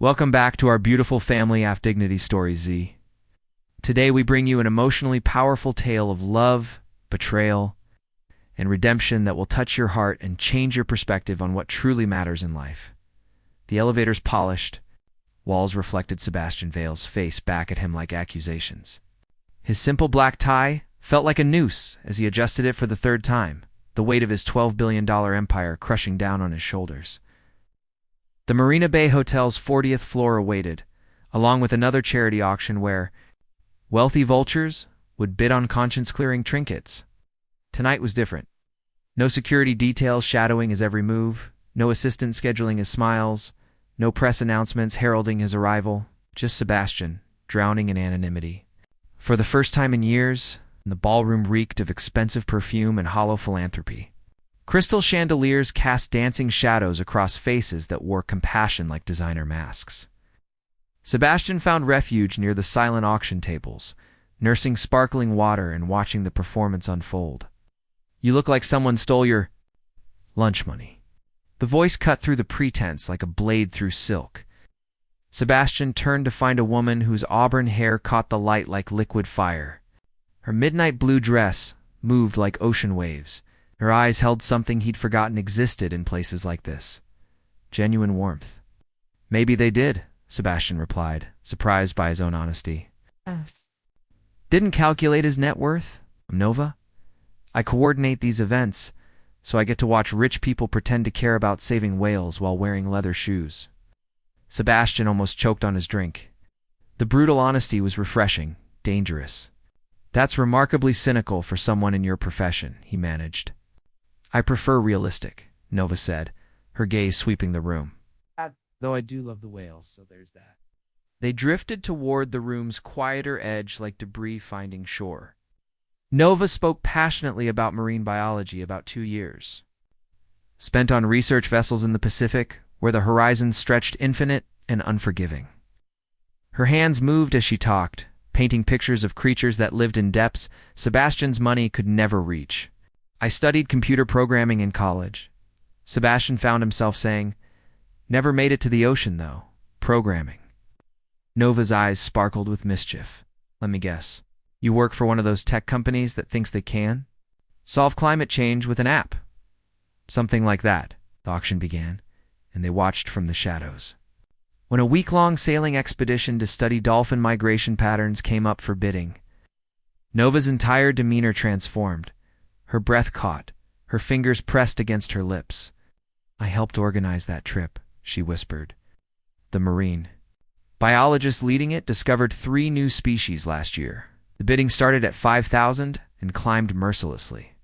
Welcome back to our beautiful family of dignity stories, Z. Today we bring you an emotionally powerful tale of love, betrayal, and redemption that will touch your heart and change your perspective on what truly matters in life. The elevator's polished, walls reflected Sebastian Vale's face back at him like accusations. His simple black tie felt like a noose as he adjusted it for the third time, the weight of his $12 billion empire crushing down on his shoulders. The Marina Bay Hotel's 40th floor awaited, along with another charity auction where wealthy vultures would bid on conscience-clearing trinkets. Tonight was different. No security details shadowing his every move, no assistant scheduling his smiles, no press announcements heralding his arrival, just Sebastian, drowning in anonymity. For the first time in years, the ballroom reeked of expensive perfume and hollow philanthropy. Crystal chandeliers cast dancing shadows across faces that wore compassion like designer masks. Sebastian found refuge near the silent auction tables, nursing sparkling water and watching the performance unfold. "You look like someone stole your lunch money." The voice cut through the pretense like a blade through silk. Sebastian turned to find a woman whose auburn hair caught the light like liquid fire. Her midnight blue dress moved like ocean waves. Her eyes held something he'd forgotten existed in places like this. Genuine warmth. "Maybe they did," Sebastian replied, surprised by his own honesty. Yes. "Didn't calculate his net worth, Nova? I coordinate these events, so I get to watch rich people pretend to care about saving whales while wearing leather shoes." Sebastian almost choked on his drink. The brutal honesty was refreshing, dangerous. "That's remarkably cynical for someone in your profession," he managed. "I prefer realistic," Nova said, her gaze sweeping the room. "Though I do love the whales, so there's that." They drifted toward the room's quieter edge like debris finding shore. Nova spoke passionately about marine biology about 2 years. Spent on research vessels in the Pacific, where the horizon stretched infinite and unforgiving. Her hands moved as she talked, painting pictures of creatures that lived in depths Sebastian's money could never reach. "I studied computer programming in college." Sebastian found himself saying, "Never made it to the ocean, though. Programming." Nova's eyes sparkled with mischief. "Let me guess. You work for one of those tech companies that thinks they can solve climate change with an app?" "Something like that," the auction began, and they watched from the shadows. When a week-long sailing expedition to study dolphin migration patterns came up for bidding, Nova's entire demeanor transformed. Her breath caught, her fingers pressed against her lips. "I helped organize that trip," she whispered. "The marine biologist leading it discovered 3 new species last year. The bidding started at 5,000 and climbed mercilessly."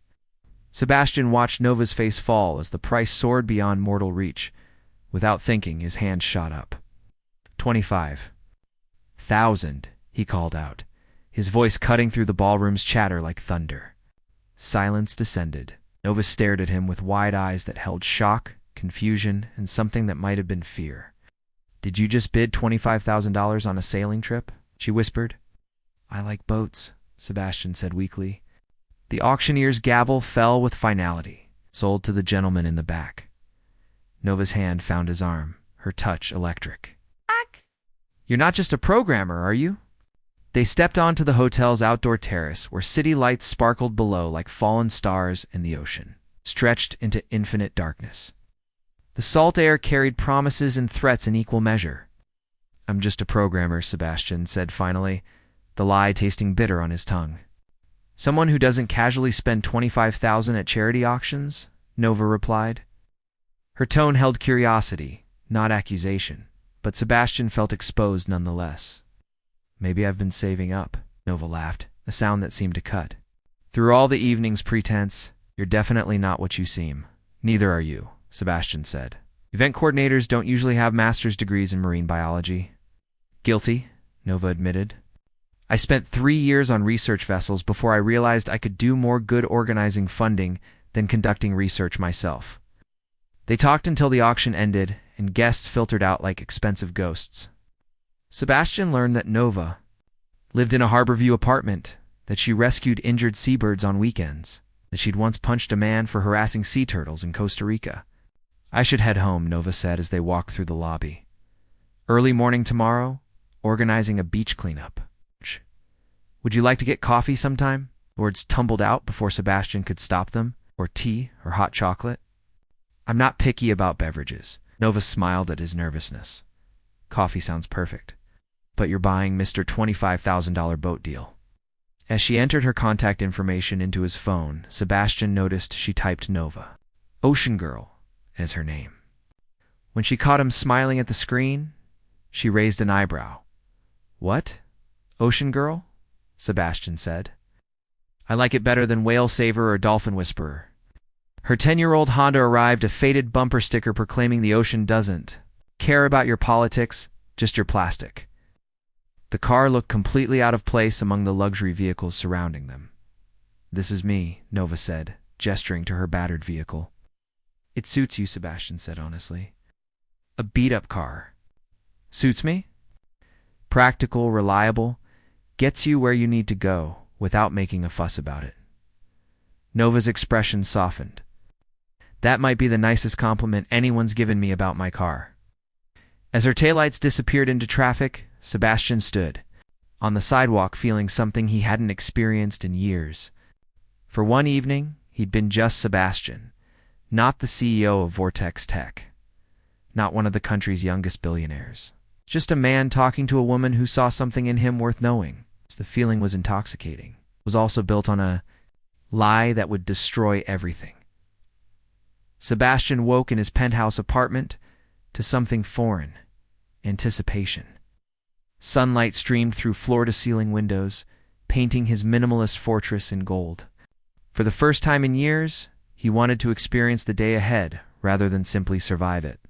Sebastian watched Nova's face fall as the price soared beyond mortal reach. Without thinking, his hand shot up. 25,000, he called out, his voice cutting through the ballroom's chatter like thunder. Silence descended. Nova stared at him with wide eyes that held shock, confusion, and something that might have been fear. "Did you just bid $25,000 on a sailing trip?" she whispered. "I like boats," Sebastian said weakly. The auctioneer's gavel fell with finality. "Sold to the gentleman in the back." Nova's hand found his arm, her touch electric. "You're not just a programmer, are you?" They stepped onto the hotel's outdoor terrace where city lights sparkled below like fallen stars in the ocean, stretched into infinite darkness. The salt air carried promises and threats in equal measure. "I'm just a programmer," Sebastian said finally, the lie tasting bitter on his tongue. "Someone who doesn't casually spend $25,000 at charity auctions?" Nova replied. Her tone held curiosity, not accusation, but Sebastian felt exposed nonetheless. "Maybe I've been saving up," Nova laughed, a sound that seemed to cut. "Through all the evening's pretense, you're definitely not what you seem." "Neither are you," Sebastian said. "Event coordinators don't usually have master's degrees in marine biology." "Guilty," Nova admitted. "I spent 3 years on research vessels before I realized I could do more good organizing funding than conducting research myself." They talked until the auction ended, and guests filtered out like expensive ghosts. Sebastian learned that Nova lived in a Harborview apartment, that she rescued injured seabirds on weekends, that she'd once punched a man for harassing sea turtles in Costa Rica. "I should head home," Nova said as they walked through the lobby. Early morning tomorrow, organizing a beach cleanup. Would you like to get coffee sometime? Words tumbled out before Sebastian could stop them. Or tea, or hot chocolate. I'm not picky about beverages. Nova smiled at his nervousness. Coffee sounds perfect. But you're buying Mr. $25,000 boat deal. As she entered her contact information into his phone, Sebastian noticed she typed Nova, Ocean Girl, as her name. When she caught him smiling at the screen, she raised an eyebrow. What? Ocean Girl? Sebastian said. I like it better than Whale Saver or Dolphin Whisperer. Her 10-year-old Honda arrived, a faded bumper sticker proclaiming the ocean doesn't care about your politics, just your plastic. The car looked completely out of place among the luxury vehicles surrounding them. This is me, Nova said, gesturing to her battered vehicle. It suits you, Sebastian said honestly. A beat-up car. Suits me? Practical, reliable, gets you where you need to go without making a fuss about it. Nova's expression softened. That might be the nicest compliment anyone's given me about my car. As her taillights disappeared into traffic, Sebastian stood on the sidewalk feeling something he hadn't experienced in years. For one evening, he'd been just Sebastian, not the CEO of Vortex Tech, not one of the country's youngest billionaires. Just a man talking to a woman who saw something in him worth knowing. The feeling was intoxicating. It was also built on a lie that would destroy everything. Sebastian woke in his penthouse apartment to something foreign, anticipation. Sunlight streamed through floor-to-ceiling windows, painting his minimalist fortress in gold. For the first time in years, he wanted to experience the day ahead rather than simply survive it.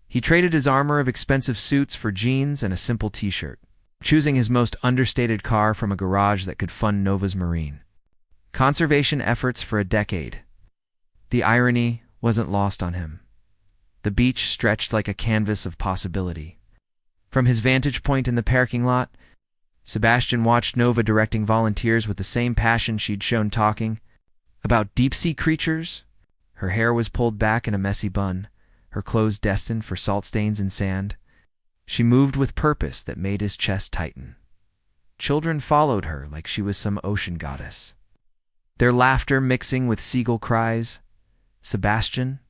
He traded his armor of expensive suits for jeans and a simple t-shirt, choosing his most understated car from a garage that could fund Nova's marine conservation efforts for a decade. The irony wasn't lost on him. The beach stretched like a canvas of possibility. From his vantage point in the parking lot, Sebastian watched Nova directing volunteers with the same passion she'd shown talking about deep-sea creatures. Her hair was pulled back in a messy bun, her clothes destined for salt stains and sand. She moved with purpose that made his chest tighten. Children followed her like she was some ocean goddess, their laughter mixing with seagull cries. Sebastian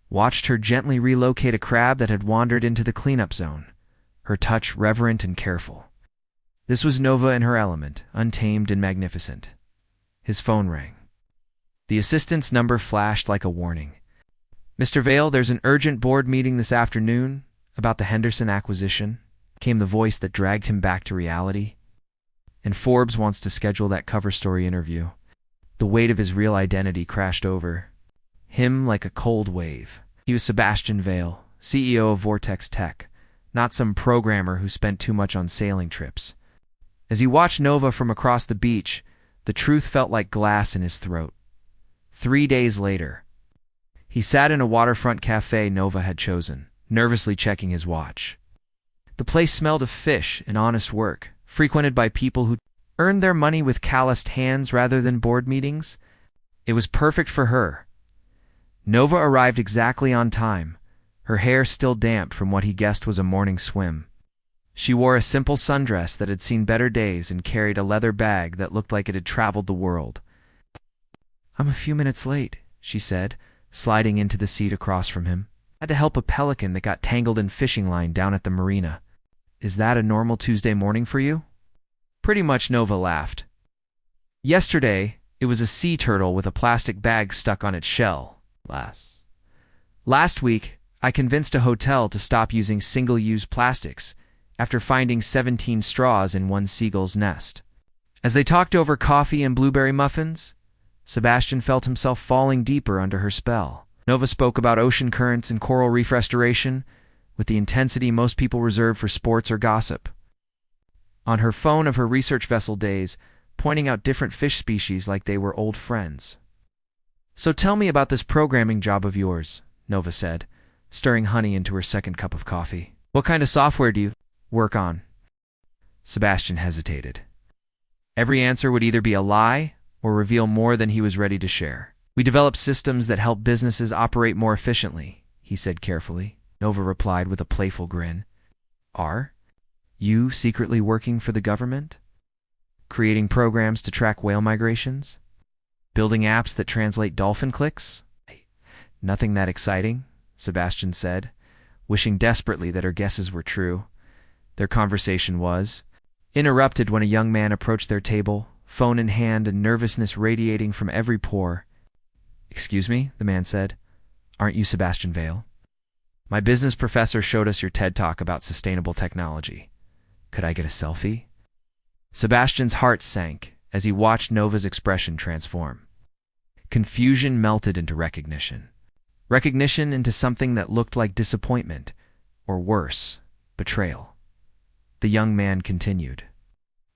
watched her gently relocate a crab that had wandered into the cleanup zone, her touch reverent and careful. This was Nova in her element, untamed and magnificent. His phone rang. The assistant's number flashed like a warning. Mr. Vale, there's an urgent board meeting this afternoon about the Henderson acquisition, came the voice that dragged him back to reality. And Forbes wants to schedule that cover story interview. The weight of his real identity crashed over him like a cold wave. He was Sebastian Vale, CEO of Vortex Tech, not some programmer who spent too much on sailing trips. As he watched Nova from across the beach, the truth felt like glass in his throat. 3 days later, he sat in a waterfront cafe Nova had chosen, nervously checking his watch. The place smelled of fish and honest work, frequented by people who earned their money with calloused hands rather than board meetings. It was perfect for her. Nova arrived exactly on time, her hair still damp from what he guessed was a morning swim. She wore a simple sundress that had seen better days and carried a leather bag that looked like it had traveled the world. I'm a few minutes late, she said, sliding into the seat across from him. Had to help a pelican that got tangled in fishing line down at the marina. Is that a normal Tuesday morning for you? Pretty much, Nova laughed. Yesterday, it was a sea turtle with a plastic bag stuck on its shell. Last week, I convinced a hotel to stop using single-use plastics after finding 17 straws in one seagull's nest. As they talked over coffee and blueberry muffins, Sebastian felt himself falling deeper under her spell. Nova spoke about ocean currents and coral reef restoration with the intensity most people reserve for sports or gossip. On her phone of her research vessel days, pointing out different fish species like they were old friends. So tell me about this programming job of yours, Nova said, stirring honey into her second cup of coffee. What kind of software do you work on? Sebastian hesitated. Every answer would either be a lie or reveal more than he was ready to share. We develop systems that help businesses operate more efficiently, he said carefully. Nova replied with a playful grin. Are you secretly working for the government? Creating programs to track whale migrations? Building apps that translate dolphin clicks? Nothing that exciting, Sebastian said, wishing desperately that her guesses were true. Their conversation was interrupted when a young man approached their table, phone in hand and nervousness radiating from every pore. "Excuse me," the man said. "Aren't you Sebastian Vale? My business professor showed us your TED Talk about sustainable technology. Could I get a selfie?" Sebastian's heart sank as he watched Nova's expression transform. Confusion melted into recognition. Recognition into something that looked like disappointment, or worse, betrayal. The young man continued,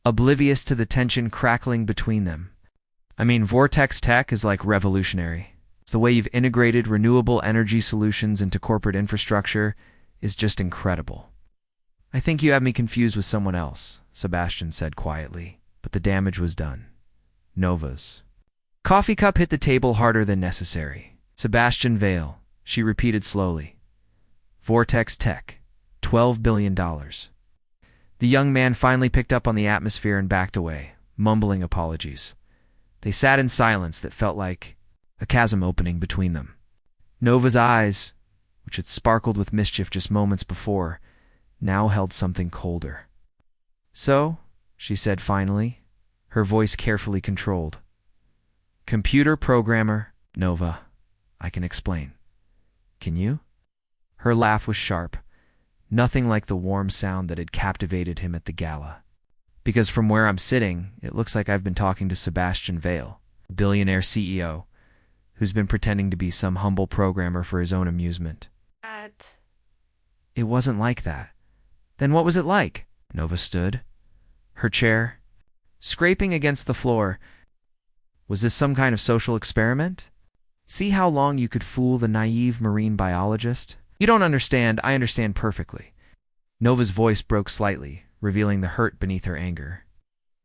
oblivious to the tension crackling between them. "I mean, Vortex Tech is like revolutionary. It's the way you've integrated renewable energy solutions into corporate infrastructure is just incredible." "I think you have me confused with someone else," Sebastian said quietly, but the damage was done. Nova's coffee cup hit the table harder than necessary. "Sebastian Vale," she repeated slowly. "Vortex Tech, $12 billion. The young man finally picked up on the atmosphere and backed away, mumbling apologies. They sat in silence that felt like a chasm opening between them. Nova's eyes, which had sparkled with mischief just moments before, now held something colder. "So," she said finally, her voice carefully controlled. "Computer programmer, Nova. I can explain. Can you?" Her laugh was sharp, nothing like the warm sound that had captivated him at the gala. "Because from where I'm sitting, it looks like I've been talking to Sebastian Vale, a billionaire CEO, who's been pretending to be some humble programmer for his own amusement." "It wasn't like that. Then what was it like?" Nova stood, her chair scraping against the floor. "Was this some kind of social experiment? See how long you could fool the naive marine biologist? You don't understand, I understand perfectly." Nova's voice broke slightly, revealing the hurt beneath her anger.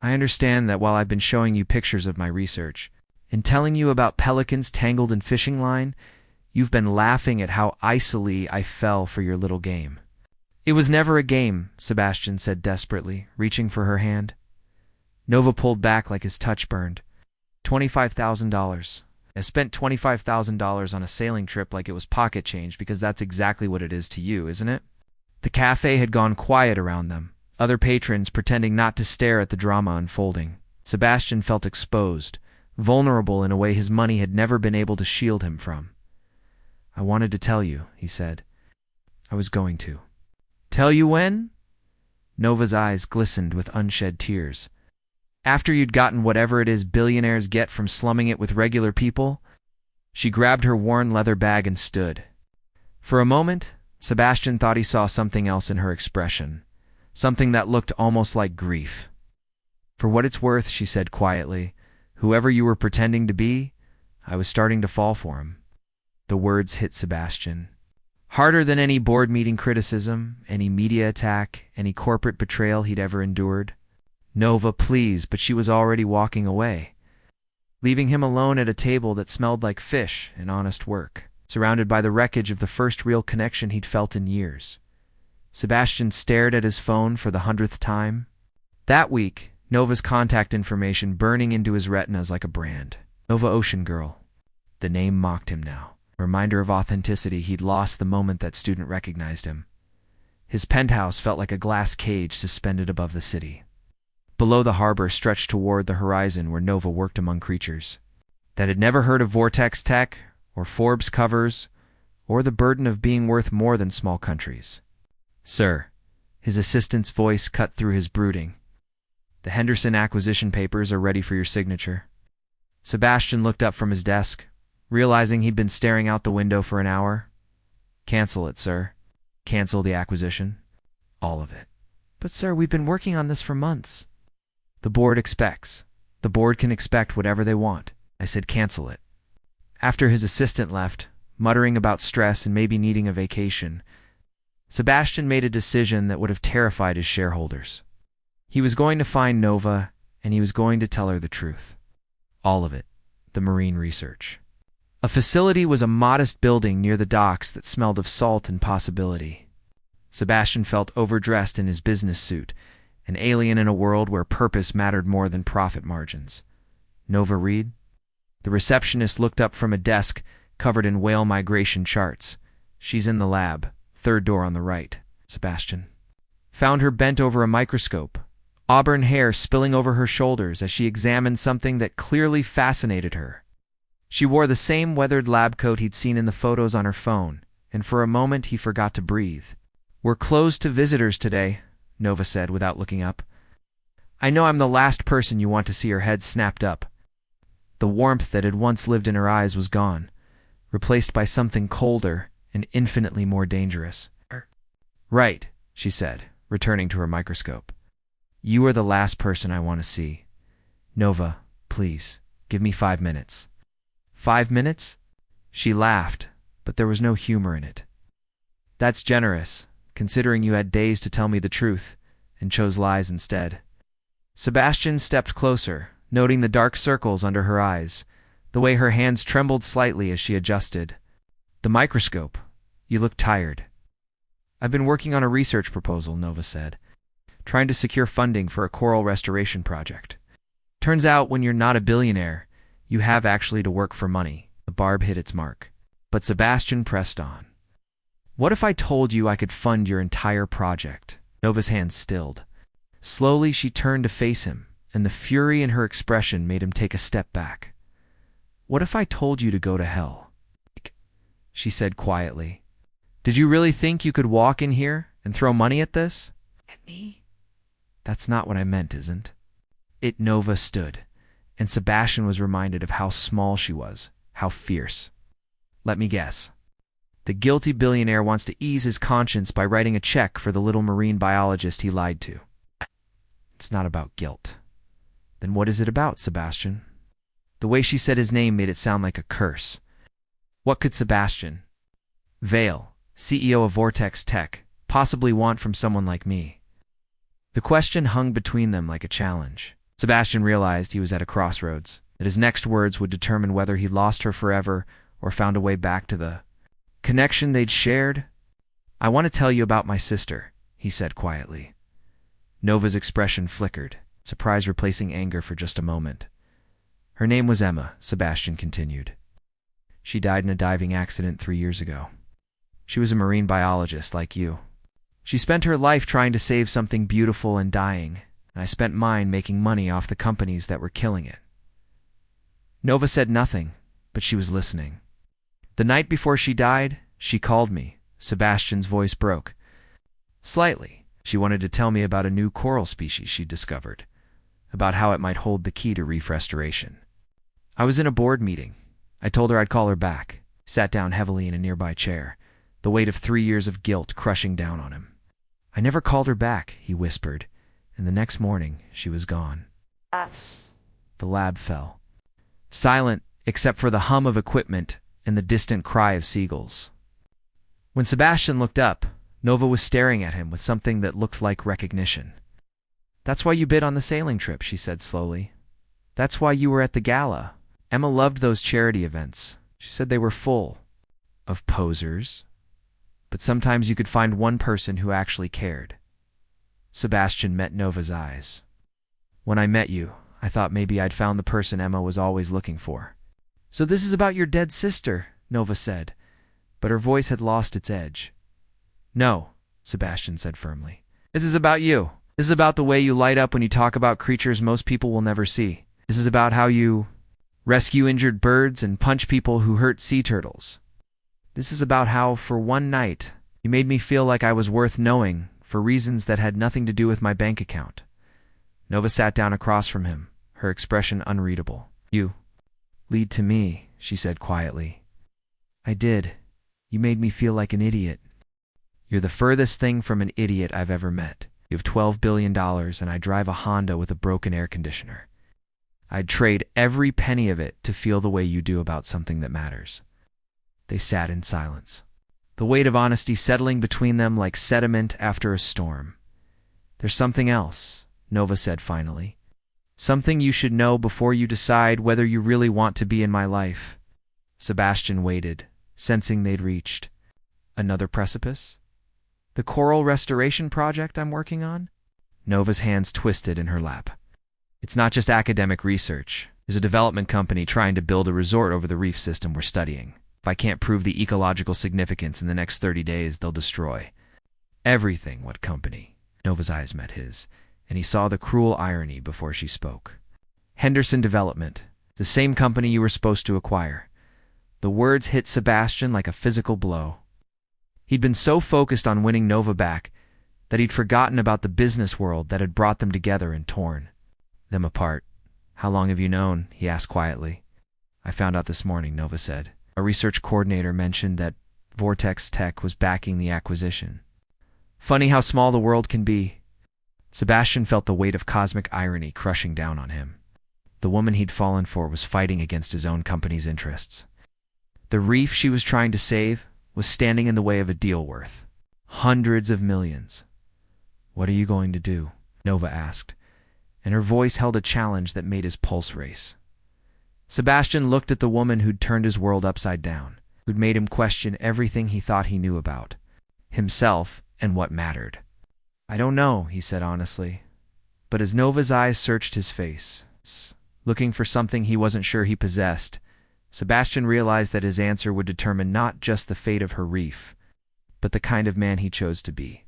"I understand that while I've been showing you pictures of my research and telling you about pelicans tangled in fishing line, you've been laughing at how icily I fell for your little game." "It was never a game," Sebastian said desperately, reaching for her hand. Nova pulled back like his touch burned. $25,000. I spent $25,000 on a sailing trip like it was pocket change because that's exactly what it is to you, isn't it?" The cafe had gone quiet around them, other patrons pretending not to stare at the drama unfolding. Sebastian felt exposed, vulnerable in a way his money had never been able to shield him from. "I wanted to tell you," he said. "I was going to." "Tell you when?" Nova's eyes glistened with unshed tears. "After you'd gotten whatever it is billionaires get from slumming it with regular people?" She grabbed her worn leather bag and stood. For a moment, Sebastian thought he saw something else in her expression, something that looked almost like grief. "For what it's worth," she said quietly, "whoever you were pretending to be, I was starting to fall for him." The words hit Sebastian harder than any board meeting criticism, any media attack, any corporate betrayal he'd ever endured. "Nova, please," but she was already walking away, leaving him alone at a table that smelled like fish and honest work, surrounded by the wreckage of the first real connection he'd felt in years. Sebastian stared at his phone for the 100th time. That week, Nova's contact information burning into his retinas like a brand. Nova Ocean Girl. The name mocked him now, a reminder of authenticity he'd lost the moment that student recognized him. His penthouse felt like a glass cage suspended above the city. Below the harbor stretched toward the horizon where Nova worked among creatures that had never heard of Vortex Tech or Forbes covers or the burden of being worth more than small countries. "Sir," his assistant's voice cut through his brooding. "The Henderson acquisition papers are ready for your signature." Sebastian looked up from his desk, realizing he'd been staring out the window for an hour. "Cancel it, sir." "Cancel the acquisition?" "All of it." "But sir, we've been working on this for months." "The board expects. The board can expect whatever they want." I said cancel it. After his assistant left, muttering about stress and maybe needing a vacation, Sebastian made a decision that would have terrified his shareholders. He was going to find Nova, and he was going to tell her the truth. All of it. The marine research. A facility was a modest building near the docks that smelled of salt and possibility. Sebastian felt overdressed in his business suit, an alien in a world where purpose mattered more than profit margins. Nova Reed? The receptionist looked up from a desk covered in whale migration charts. She's in the lab, third door on the right. Sebastian found her bent over a microscope, auburn hair spilling over her shoulders as she examined something that clearly fascinated her. She wore the same weathered lab coat he'd seen in the photos on her phone, and for a moment he forgot to breathe. "We're closed to visitors today," Nova said without looking up. "I know I'm the last person you want to see." Her head snapped up. The warmth that had once lived in her eyes was gone, replaced by something colder and infinitely more dangerous. "Right," she said, returning to her microscope. "You are the last person I want to see. Nova, please, give me 5 minutes." 5 minutes? She laughed, but there was no humor in it. "That's generous, considering you had days to tell me the truth, and chose lies instead." Sebastian stepped closer, noting the dark circles under her eyes, the way her hands trembled slightly as she adjusted the microscope. "You look tired." "I've been working on a research proposal," Nova said, "trying to secure funding for a coral restoration project. Turns out when you're not a billionaire, you have actually to work for money." The barb hit its mark. But Sebastian pressed on. "What if I told you I could fund your entire project?" Nova's hands stilled. Slowly she turned to face him, and the fury in her expression made him take a step back. "What if I told you to go to hell?" she said quietly. "Did you really think you could walk in here and throw money at this?" "At me?" "That's not what I meant, isn't it?" Nova stood, and Sebastian was reminded of how small she was, how fierce. "Let me guess. The guilty billionaire wants to ease his conscience by writing a check for the little marine biologist he lied to." "It's not about guilt." "Then what is it about, Sebastian?" The way she said his name made it sound like a curse. What could Sebastian Vale, CEO of Vortex Tech, possibly want from someone like me? The question hung between them like a challenge. Sebastian realized he was at a crossroads, that his next words would determine whether he lost her forever or found a way back to the connection they'd shared. "I want to tell you about my sister," he said quietly. Nova's expression flickered, surprise replacing anger for just a moment. "Her name was Emma," Sebastian continued. "She died in a diving accident 3 years ago. She was a marine biologist like you. She spent her life trying to save something beautiful and dying, and I spent mine making money off the companies that were killing it." Nova said nothing, but she was listening. "The night before she died, she called me." Sebastian's voice broke slightly. She wanted to tell me about a new coral species she'd discovered, about how it might hold the key to reef restoration. I was in a board meeting. I told her I'd call her back, sat down heavily in a nearby chair, the weight of 3 years of guilt crushing down on him. "I never called her back," he whispered, and the next morning she was gone. The lab fell, silent except for the hum of equipment and the distant cry of seagulls. When Sebastian looked up, Nova was staring at him with something that looked like recognition. "That's why you bid on the sailing trip," she said slowly. "That's why you were at the gala." Emma loved those charity events. She said they were full of posers, but sometimes you could find one person who actually cared. Sebastian met Nova's eyes. "When I met you, I thought maybe I'd found the person Emma was always looking for." "So this is about your dead sister," Nova said, but her voice had lost its edge. "No," Sebastian said firmly. "This is about you. This is about the way you light up when you talk about creatures most people will never see. This is about how you rescue injured birds and punch people who hurt sea turtles. This is about how, for one night, you made me feel like I was worth knowing for reasons that had nothing to do with my bank account." Nova sat down across from him, her expression unreadable. "You lead to me," she said quietly. "I did. You made me feel like an idiot." "You're the furthest thing from an idiot I've ever met. You have $12 billion and I drive a Honda with a broken air conditioner. I'd trade every penny of it to feel the way you do about something that matters." They sat in silence, the weight of honesty settling between them like sediment after a storm. "There's something else," Nova said finally. "Something you should know before you decide whether you really want to be in my life." Sebastian waited, sensing they'd reached another precipice. The coral restoration project I'm working on? Nova's hands twisted in her lap. It's not just academic research. There's a development company trying to build a resort over the reef system we're studying. If I can't prove the ecological significance in the next 30 days, they'll destroy everything. What company? Nova's eyes met his, and he saw the cruel irony before she spoke. Henderson Development, the same company you were supposed to acquire. The words hit Sebastian like a physical blow. He'd been so focused on winning Nova back that he'd forgotten about the business world that had brought them together and torn them apart. How long have you known? He asked quietly. I found out this morning, Nova said. A research coordinator mentioned that Vortex Tech was backing the acquisition. Funny how small the world can be. Sebastian felt the weight of cosmic irony crushing down on him. The woman he'd fallen for was fighting against his own company's interests. The reef she was trying to save was standing in the way of a deal worth hundreds of millions. What are you going to do? Nova asked, and her voice held a challenge that made his pulse race. Sebastian looked at the woman who'd turned his world upside down, who'd made him question everything he thought he knew about himself and what mattered. I don't know, he said honestly. But as Nova's eyes searched his face, looking for something he wasn't sure he possessed, Sebastian realized that his answer would determine not just the fate of her reef, but the kind of man he chose to be.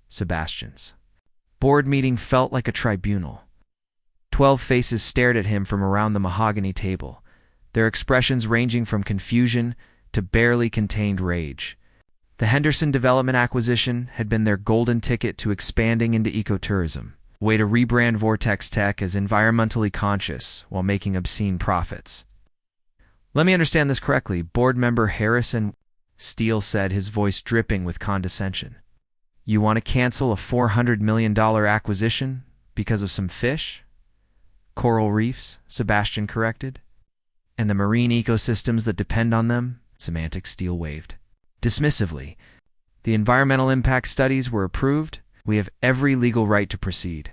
Sebastian's board meeting felt like a tribunal. 12 faces stared at him from around the mahogany table, their expressions ranging from confusion to barely contained rage. The Henderson Development acquisition had been their golden ticket to expanding into ecotourism, a way to rebrand Vortex Tech as environmentally conscious while making obscene profits. Let me understand this correctly, board member Harrison, Steele said, his voice dripping with condescension. You want to cancel a $400 million acquisition because of some fish? Coral reefs, Sebastian corrected. And the marine ecosystems that depend on them? Semantic Steele waved. Dismissively, the environmental impact studies were approved. We have every legal right to proceed.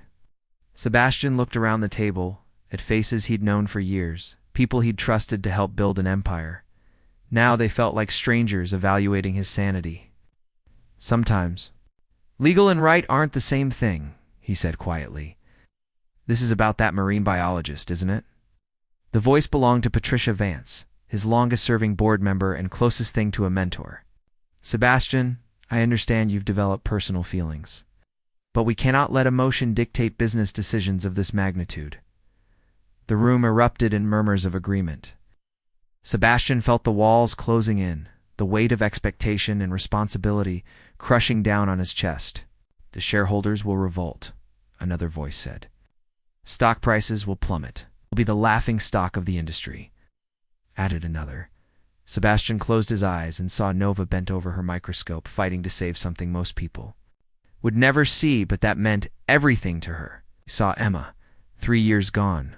Sebastian looked around the table at faces he'd known for years, people he'd trusted to help build an empire. Now they felt like strangers evaluating his sanity. Sometimes, legal and right aren't the same thing, he said quietly. This is about that marine biologist, isn't it? The voice belonged to Patricia Vance, his longest-serving board member and closest thing to a mentor. Sebastian, I understand you've developed personal feelings, but we cannot let emotion dictate business decisions of this magnitude. The room erupted in murmurs of agreement. Sebastian felt the walls closing in, the weight of expectation and responsibility crushing down on his chest. The shareholders will revolt, another voice said. Stock prices will plummet. Will be the laughing stock of the industry, added another. Sebastian closed his eyes and saw Nova bent over her microscope, fighting to save something most people would never see, but that meant everything to her. He saw Emma, 3 years gone,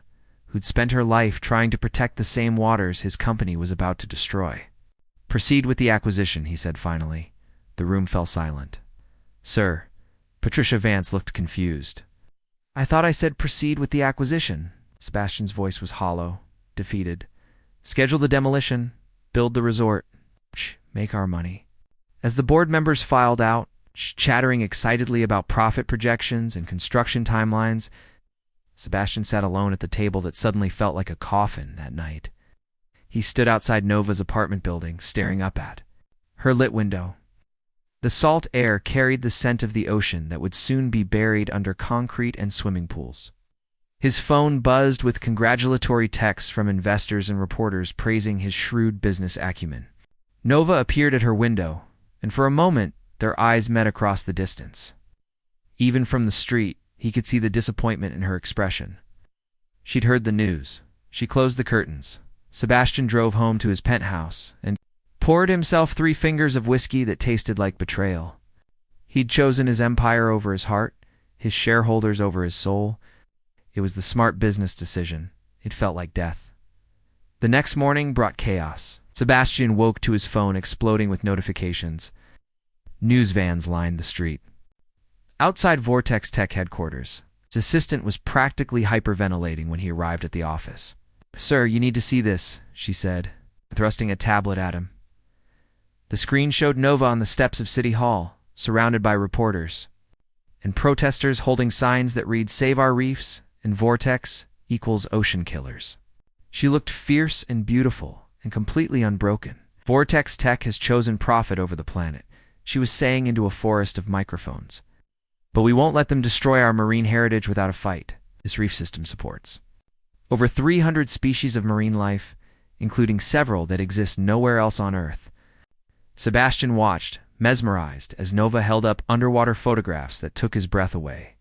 who'd spent her life trying to protect the same waters his company was about to destroy. Proceed with the acquisition, he said finally. The room fell silent. Sir, Patricia Vance looked confused. I thought I said proceed with the acquisition. Sebastian's voice was hollow, defeated. Schedule the demolition, build the resort, make our money. As the board members filed out, chattering excitedly about profit projections and construction timelines, Sebastian sat alone at the table that suddenly felt like a coffin that night. He stood outside Nova's apartment building, staring up at her lit window. The salt air carried the scent of the ocean that would soon be buried under concrete and swimming pools. His phone buzzed with congratulatory texts from investors and reporters praising his shrewd business acumen. Nova appeared at her window, and for a moment their eyes met across the distance. Even from the street, he could see the disappointment in her expression. She'd heard the news. She closed the curtains. Sebastian drove home to his penthouse and poured himself 3 fingers of whiskey that tasted like betrayal. He'd chosen his empire over his heart, his shareholders over his soul. It was the smart business decision. It felt like death. The next morning brought chaos. Sebastian woke to his phone exploding with notifications. News vans lined the street. Outside Vortex Tech headquarters, his assistant was practically hyperventilating when he arrived at the office. Sir, you need to see this, she said, thrusting a tablet at him. The screen showed Nova on the steps of City Hall, surrounded by reporters, and protesters holding signs that read "Save our reefs" and "Vortex equals ocean killers." She looked fierce and beautiful and completely unbroken. "Vortex Tech has chosen profit over the planet," she was saying into a forest of microphones. "But we won't let them destroy our marine heritage without a fight." This reef system supports over 300 species of marine life, including several that exist nowhere else on Earth. Sebastian watched, mesmerized, as Nova held up underwater photographs that took his breath away.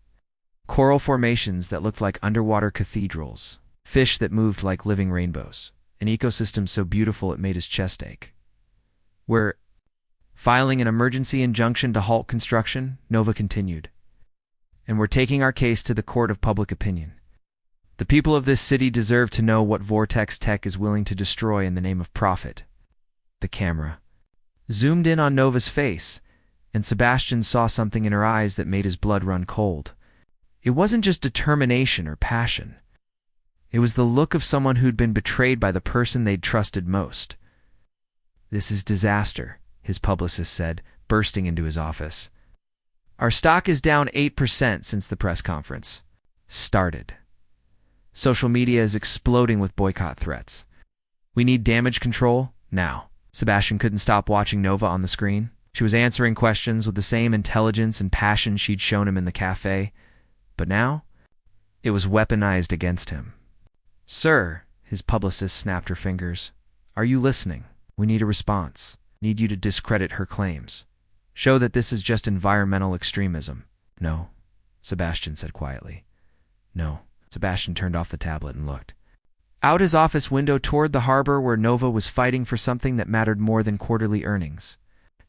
Coral formations that looked like underwater cathedrals, fish that moved like living rainbows, an ecosystem so beautiful it made his chest ache. "We're filing an emergency injunction to halt construction," Nova continued. "And we're taking our case to the court of public opinion. The people of this city deserve to know what Vortex Tech is willing to destroy in the name of profit." The camera zoomed in on Nova's face, and Sebastian saw something in her eyes that made his blood run cold. It wasn't just determination or passion. It was the look of someone who'd been betrayed by the person they'd trusted most. "This is disaster," his publicist said, bursting into his office. "Our stock is down 8% since the press conference started. Social media is exploding with boycott threats. We need damage control now." Sebastian couldn't stop watching Nova on the screen. She was answering questions with the same intelligence and passion she'd shown him in the cafe, but now it was weaponized against him. "Sir," his publicist snapped her fingers, "are you listening? We need a response. Need you to discredit her claims. Show that this is just environmental extremism." "No," Sebastian said quietly. "No." Sebastian turned off the tablet and looked out his office window toward the harbor where Nova was fighting for something that mattered more than quarterly earnings.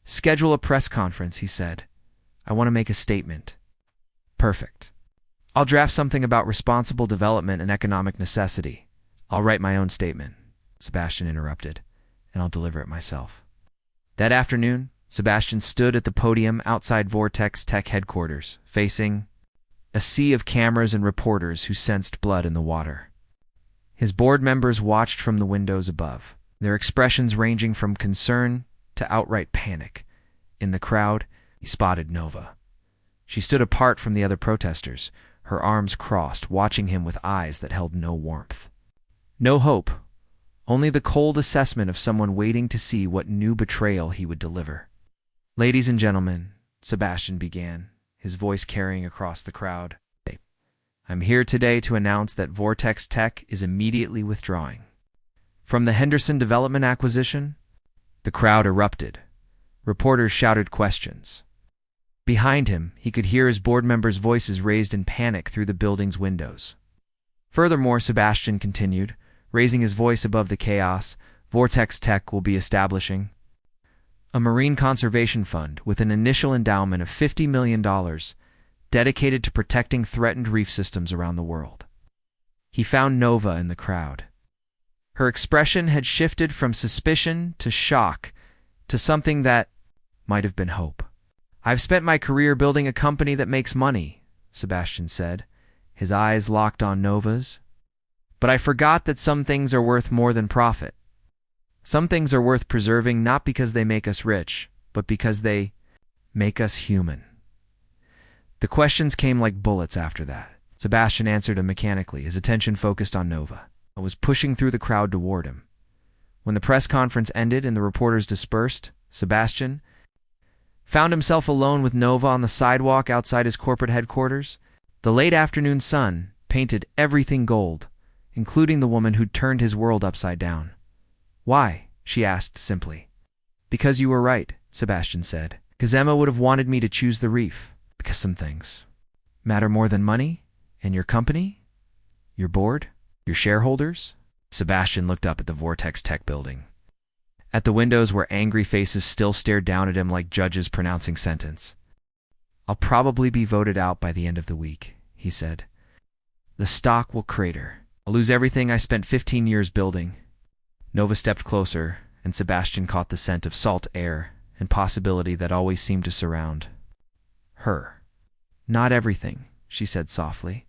"Schedule a press conference," he said. "I want to make a statement." "Perfect. I'll draft something about responsible development and economic necessity." "I'll write my own statement," Sebastian interrupted, "and I'll deliver it myself." That afternoon, Sebastian stood at the podium outside Vortex Tech headquarters, facing a sea of cameras and reporters who sensed blood in the water. His board members watched from the windows above, their expressions ranging from concern to outright panic. In the crowd, he spotted Nova. She stood apart from the other protesters, her arms crossed, watching him with eyes that held no warmth. No hope, only the cold assessment of someone waiting to see what new betrayal he would deliver. "Ladies and gentlemen," Sebastian began, his voice carrying across the crowd, "I'm here today to announce that Vortex Tech is immediately withdrawing from the Henderson Development acquisition." The crowd erupted. Reporters shouted questions. Behind him, he could hear his board members' voices raised in panic through the building's windows. "Furthermore," Sebastian continued, raising his voice above the chaos, "Vortex Tech will be establishing a marine conservation fund with an initial endowment of $50 million dedicated to protecting threatened reef systems around the world." He found Nova in the crowd. Her expression had shifted from suspicion to shock to something that might have been hope. "I've spent my career building a company that makes money," Sebastian said, his eyes locked on Nova's. "But I forgot that some things are worth more than profit. Some things are worth preserving not because they make us rich, but because they make us human." The questions came like bullets after that. Sebastian answered them mechanically, his attention focused on Nova. He was pushing through the crowd toward him. When the press conference ended and the reporters dispersed, Sebastian found himself alone with Nova on the sidewalk outside his corporate headquarters. The late afternoon sun painted everything gold, including the woman who'd turned his world upside down. "Why?" she asked simply. "Because you were right," Sebastian said. "Because Emma would have wanted me to choose the reef. Because some things matter more than money and your company, your board, your shareholders." Sebastian looked up at the Vortex Tech building. At the windows where angry faces still stared down at him like judges pronouncing sentence. "I'll probably be voted out by the end of the week," he said. "The stock will crater. I'll lose everything I spent 15 years building." Nova stepped closer, and Sebastian caught the scent of salt air and possibility that always seemed to surround her. "Not everything," she said softly.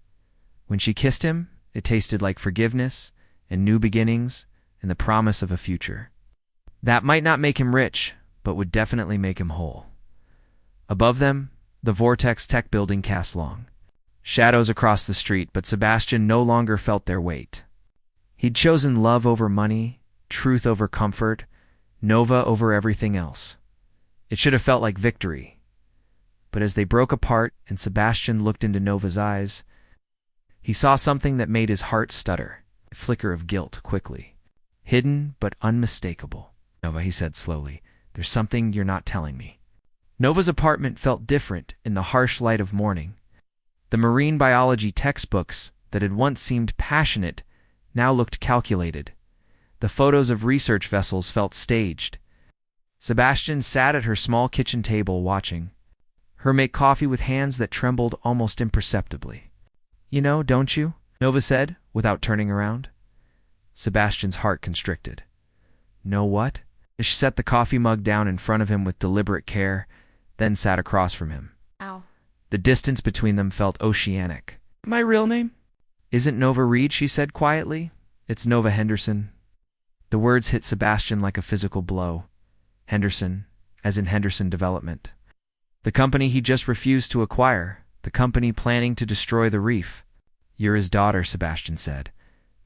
When she kissed him, it tasted like forgiveness and new beginnings and the promise of a future. That might not make him rich, but would definitely make him whole. Above them, the Vortex Tech building cast long shadows across the street, but Sebastian no longer felt their weight. He'd chosen love over money, truth over comfort, Nova over everything else. It should have felt like victory. But as they broke apart and Sebastian looked into Nova's eyes, he saw something that made his heart stutter, a flicker of guilt quickly. Hidden but unmistakable. Nova, he said slowly, there's something you're not telling me. Nova's apartment felt different in the harsh light of morning. The marine biology textbooks that had once seemed passionate now looked calculated. The photos of research vessels felt staged. Sebastian sat at her small kitchen table watching her make coffee with hands that trembled almost imperceptibly. You know, don't you? Nova said, without turning around. Sebastian's heart constricted. Know what? She set the coffee mug down in front of him with deliberate care, then sat across from him. Ow. The distance between them felt oceanic. My real name? Isn't Nova Reed, she said quietly. It's Nova Henderson. The words hit Sebastian like a physical blow. Henderson, as in Henderson Development. The company he just refused to acquire, the company planning to destroy the reef. You're his daughter, Sebastian said,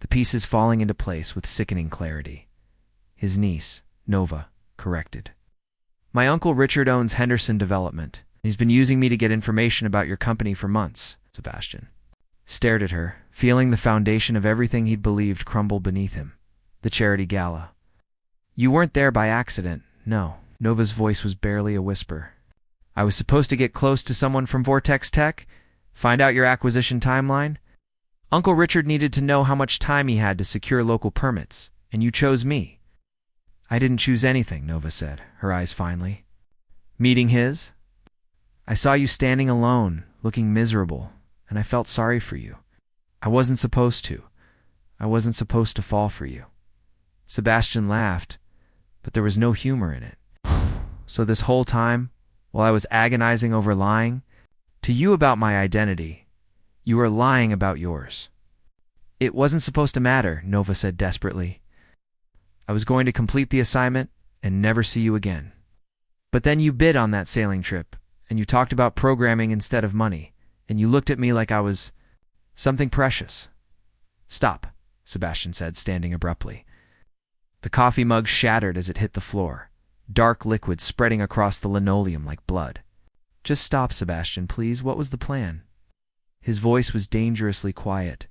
the pieces falling into place with sickening clarity. His niece, Nova, corrected. My uncle Richard owns Henderson Development. He's been using me to get information about your company for months, Sebastian stared at her, feeling the foundation of everything he'd believed crumble beneath him. The charity gala. You weren't there by accident, no. Nova's voice was barely a whisper. I was supposed to get close to someone from Vortex Tech, find out your acquisition timeline. Uncle Richard needed to know how much time he had to secure local permits, and you chose me. I didn't choose anything, Nova said, her eyes finely. Meeting his? I saw you standing alone, looking miserable, and I felt sorry for you. I wasn't supposed to. I wasn't supposed to fall for you. Sebastian laughed, but there was no humor in it. So this whole time, while I was agonizing over lying to you about my identity, you were lying about yours. It wasn't supposed to matter, Nova said desperately. I was going to complete the assignment and never see you again. But then you bid on that sailing trip, and you talked about programming instead of money, and you looked at me like I was something precious. Stop, Sebastian said, standing abruptly. The coffee mug shattered as it hit the floor, dark liquid spreading across the linoleum like blood. Just stop, Sebastian, please. What was the plan? His voice was dangerously quiet.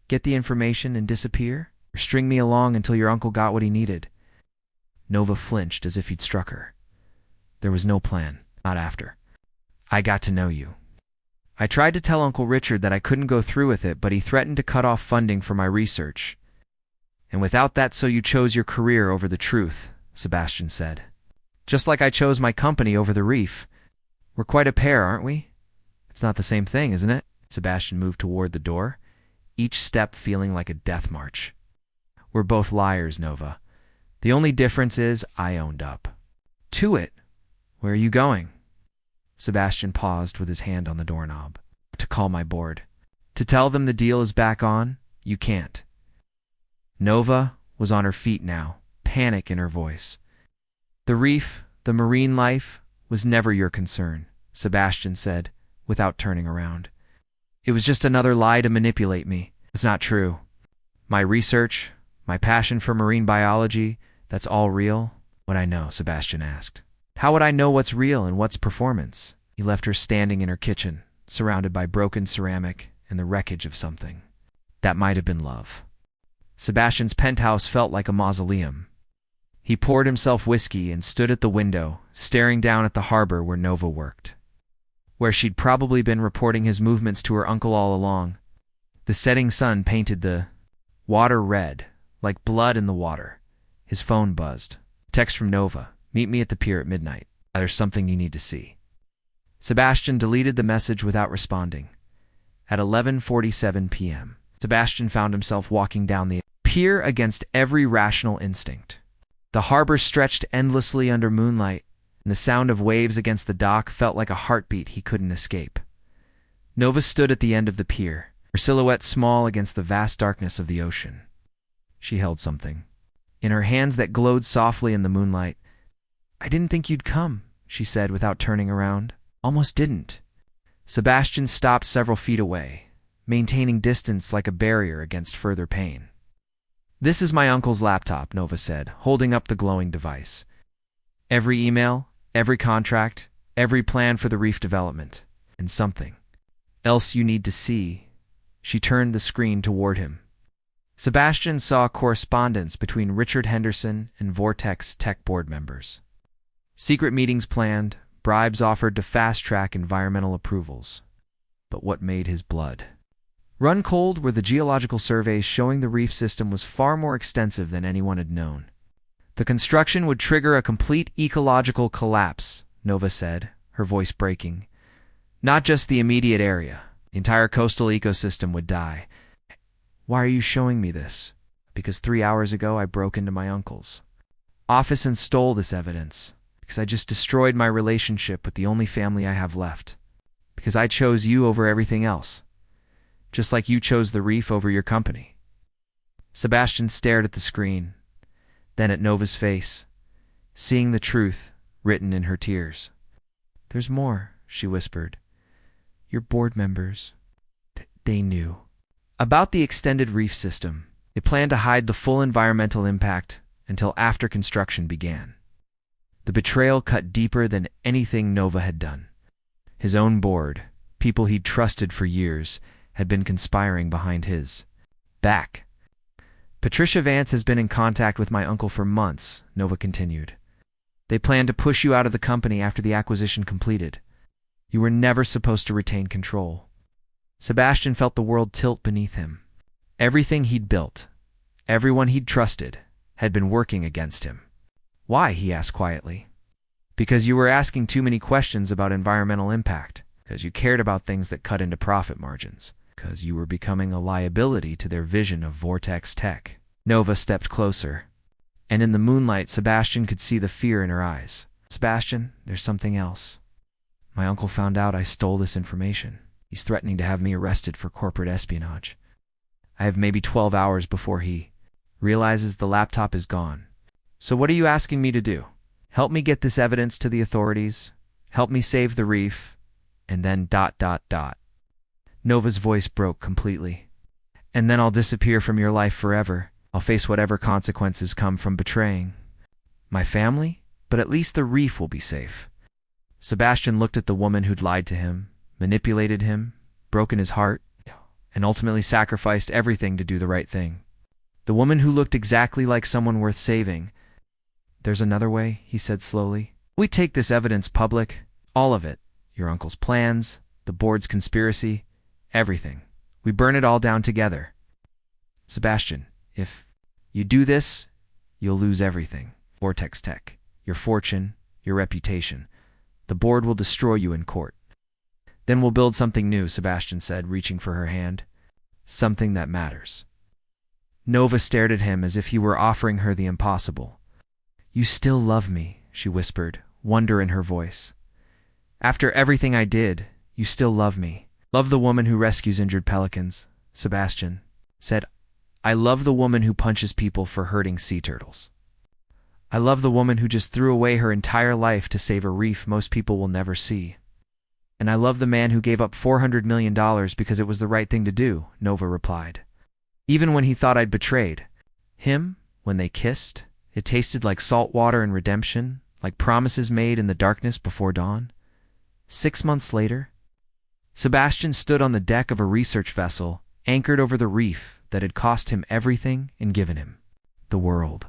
Get the information and disappear? Or string me along until your uncle got what he needed? Nova flinched as if he'd struck her. There was no plan, not after. I got to know you. I tried to tell Uncle Richard that I couldn't go through with it, but he threatened to cut off funding for my research. And without that, so you chose your career over the truth, Sebastian said. Just like I chose my company over the reef. We're quite a pair, aren't we? It's not the same thing, isn't it? Sebastian moved toward the door, each step feeling like a death march. We're both liars, Nova. The only difference is I owned up to it. Where are you going? Sebastian paused with his hand on the doorknob. To call my board. To tell them the deal is back on? You can't. Nova was on her feet now, panic in her voice. The reef, the marine life, was never your concern, Sebastian said, without turning around. It was just another lie to manipulate me. It's not true. My research, my passion for marine biology, that's all real? What I know, Sebastian asked. How would I know what's real and what's performance? He left her standing in her kitchen, surrounded by broken ceramic and the wreckage of something. That might have been love. Sebastian's penthouse felt like a mausoleum. He poured himself whiskey and stood at the window, staring down at the harbor where Nova worked, where she'd probably been reporting his movements to her uncle all along. The setting sun painted the water red, like blood in the water. His phone buzzed. Text from Nova. Meet me at the pier at midnight. There's something you need to see. Sebastian deleted the message without responding. At 11:47 p.m., Sebastian found himself walking down the pier against every rational instinct. The harbor stretched endlessly under moonlight, and the sound of waves against the dock felt like a heartbeat he couldn't escape. Nova stood at the end of the pier, her silhouette small against the vast darkness of the ocean. She held something in her hands that glowed softly in the moonlight. I didn't think you'd come, she said without turning around. Almost didn't. Sebastian stopped several feet away, maintaining distance like a barrier against further pain. "This is my uncle's laptop," Nova said, holding up the glowing device. "Every email, every contract, every plan for the reef development, and something else you need to see." She turned the screen toward him. Sebastian saw correspondence between Richard Henderson and Vortex Tech board members. Secret meetings planned, bribes offered to fast-track environmental approvals. But what made his blood run cold were the geological surveys showing the reef system was far more extensive than anyone had known. "The construction would trigger a complete ecological collapse," Nova said, her voice breaking. "Not just the immediate area. The entire coastal ecosystem would die." "Why are you showing me this?" "Because 3 hours ago I broke into my uncle's office and stole this evidence. Because I just destroyed my relationship with the only family I have left. Because I chose you over everything else. Just like you chose the reef over your company." Sebastian stared at the screen, then at Nova's face, seeing the truth written in her tears. "There's more," she whispered. "Your board members, they knew about the extended reef system. They planned to hide the full environmental impact until after construction began." The betrayal cut deeper than anything Nova had done. His own board, people he'd trusted for years, had been conspiring behind his back. "Patricia Vance has been in contact with my uncle for months," Nova continued. "They planned to push you out of the company after the acquisition completed. You were never supposed to retain control." Sebastian felt the world tilt beneath him. Everything he'd built, everyone he'd trusted, had been working against him. "Why?" he asked quietly. "Because you were asking too many questions about environmental impact. Because you cared about things that cut into profit margins. Because you were becoming a liability to their vision of Vortex Tech." Nova stepped closer, and in the moonlight Sebastian could see the fear in her eyes. "Sebastian, there's something else. My uncle found out I stole this information. He's threatening to have me arrested for corporate espionage. I have maybe 12 hours before he realizes the laptop is gone. So what are you asking me to do? Help me get this evidence to the authorities, help me save the reef, and then ... Nova's voice broke completely. "And then I'll disappear from your life forever. I'll face whatever consequences come from betraying my family, but at least the reef will be safe." Sebastian looked at the woman who'd lied to him, manipulated him, broken his heart, and ultimately sacrificed everything to do the right thing. The woman who looked exactly like someone worth saving. "There's another way," he said slowly. "We take this evidence public, all of it, your uncle's plans, the board's conspiracy, everything. We burn it all down together. Sebastian, if you do this, you'll lose everything. Vortex Tech, your fortune, your reputation. The board will destroy you in court." "Then we'll build something new," Sebastian said, reaching for her hand. "Something that matters." Nova stared at him as if he were offering her the impossible. "You still love me," she whispered, wonder in her voice. "After everything I did, you still love me." "Love the woman who rescues injured pelicans," Sebastian said. "I love the woman who punches people for hurting sea turtles. I love the woman who just threw away her entire life to save a reef most people will never see. And I love the man who gave up $400 million because it was the right thing to do," Nova replied. "Even when he thought I'd betrayed him, when they kissed, it tasted like salt water and redemption, like promises made in the darkness before dawn. 6 months later, Sebastian stood on the deck of a research vessel anchored over the reef that had cost him everything and given him the world."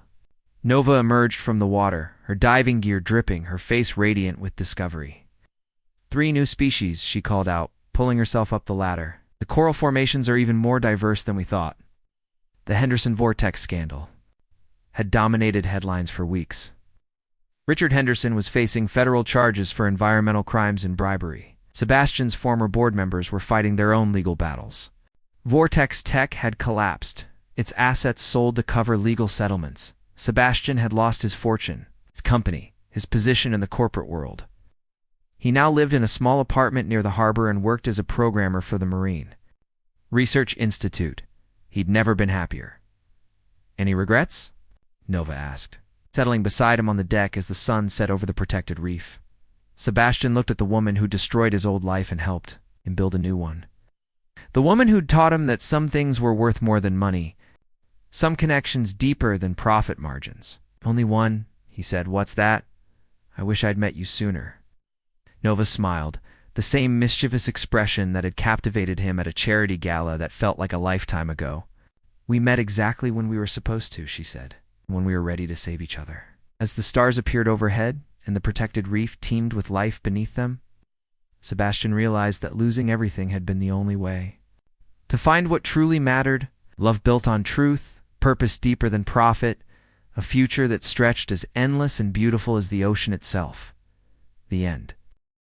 Nova emerged from the water, her diving gear dripping, her face radiant with discovery. "3 new species," she called out, pulling herself up the ladder. "The coral formations are even more diverse than we thought." The Henderson Vortex scandal had dominated headlines for weeks. Richard Henderson was facing federal charges for environmental crimes and bribery. Sebastian's former board members were fighting their own legal battles. Vortex Tech had collapsed, its assets sold to cover legal settlements. Sebastian had lost his fortune, his company, his position in the corporate world. He now lived in a small apartment near the harbor and worked as a programmer for the Marine Research Institute. He'd never been happier. "Any regrets?" Nova asked, settling beside him on the deck as the sun set over the protected reef. Sebastian looked at the woman who destroyed his old life and helped him build a new one. The woman who'd taught him that some things were worth more than money, some connections deeper than profit margins. Only one, he said. What's that? I wish I'd met you sooner. Nova smiled, the same mischievous expression that had captivated him at a charity gala that felt like a lifetime ago. We met exactly when we were supposed to, she said, when we were ready to save each other. As the stars appeared overhead and the protected reef teemed with life beneath them, Sebastian realized that losing everything had been the only way. To find what truly mattered, love built on truth, purpose deeper than profit, a future that stretched as endless and beautiful as the ocean itself. The end.